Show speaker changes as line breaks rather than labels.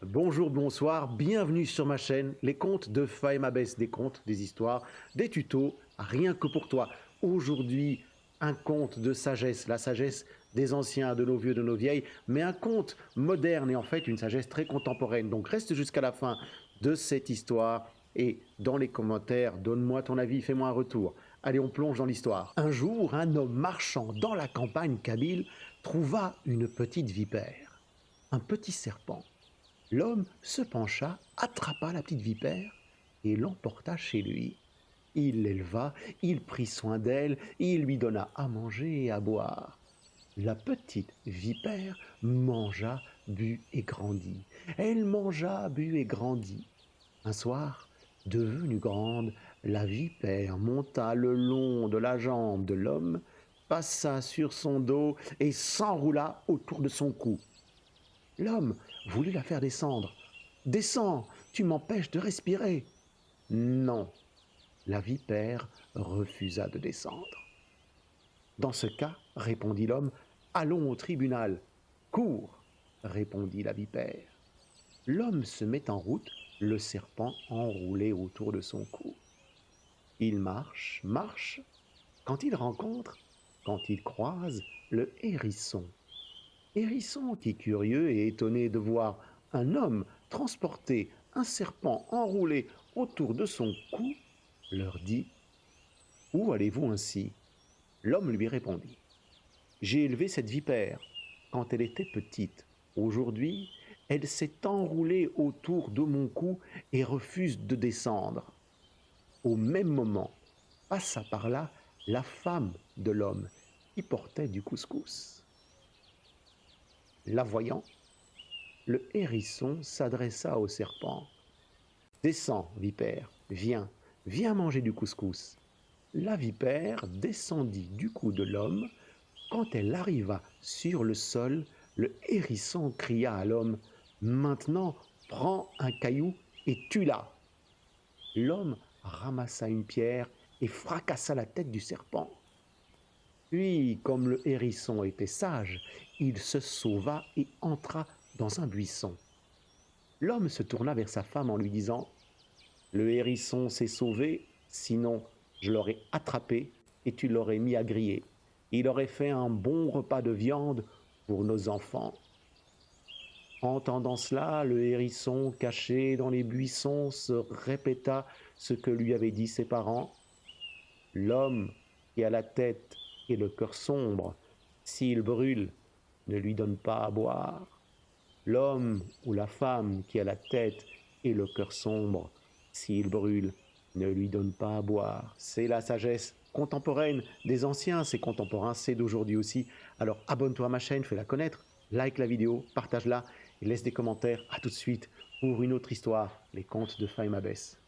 Bonjour, bonsoir, bienvenue sur ma chaîne, les contes de Faema Bess, des contes, des histoires, des tutos, rien que pour toi. Aujourd'hui, un conte de sagesse, la sagesse des anciens, de nos vieux, de nos vieilles, mais un conte moderne et en fait une sagesse très contemporaine. Donc reste jusqu'à la fin de cette histoire et dans les commentaires, donne-moi ton avis, fais-moi un retour. Allez, on plonge dans l'histoire. Un jour, un homme marchant dans la campagne kabyle trouva une petite vipère, un petit serpent. L'homme se pencha, attrapa la petite vipère et l'emporta chez lui. Il l'éleva, il prit soin d'elle, il lui donna à manger et à boire. La petite vipère mangea, but et grandit. Elle mangea, but et grandit. Un soir, devenue grande, la vipère monta le long de la jambe de l'homme, passa sur son dos et s'enroula autour de son cou. L'homme voulut la faire descendre. Descends, tu m'empêches de respirer. Non, la vipère refusa de descendre. Dans ce cas, répondit l'homme, allons au tribunal. Cours, répondit la vipère. L'homme se met en route, le serpent enroulé autour de son cou. Il marche, marche, quand il croise le hérisson. Hérisson, qui curieux et étonné de voir un homme transporter un serpent enroulé autour de son cou, leur dit « Où allez-vous ainsi ?» L'homme lui répondit « J'ai élevé cette vipère quand elle était petite. Aujourd'hui, elle s'est enroulée autour de mon cou et refuse de descendre. » Au même moment, passa par là la femme de l'homme qui portait du couscous. La voyant, le hérisson s'adressa au serpent. « Descends, vipère, viens, viens manger du couscous. » La vipère descendit du cou de l'homme. Quand elle arriva sur le sol, le hérisson cria à l'homme « Maintenant, prends un caillou et tue-la !» L'homme ramassa une pierre et fracassa la tête du serpent. Puis, comme le hérisson était sage, il se sauva et entra dans un buisson. L'homme se tourna vers sa femme en lui disant « Le hérisson s'est sauvé, sinon je l'aurais attrapé et tu l'aurais mis à griller. Il aurait fait un bon repas de viande pour nos enfants. » Entendant cela, le hérisson, caché dans les buissons, se répéta ce que lui avaient dit ses parents. « L'homme qui a la tête et le cœur sombre, s'il brûle, ne lui donne pas à boire. L'homme ou la femme qui a la tête et le cœur sombre, s'il brûle, ne lui donne pas à boire. » C'est la sagesse contemporaine des anciens, c'est contemporain, c'est d'aujourd'hui aussi. Alors abonne-toi à ma chaîne, fais-la connaître, like la vidéo, partage-la et laisse des commentaires. À tout de suite pour une autre histoire, les contes de Faema Bess.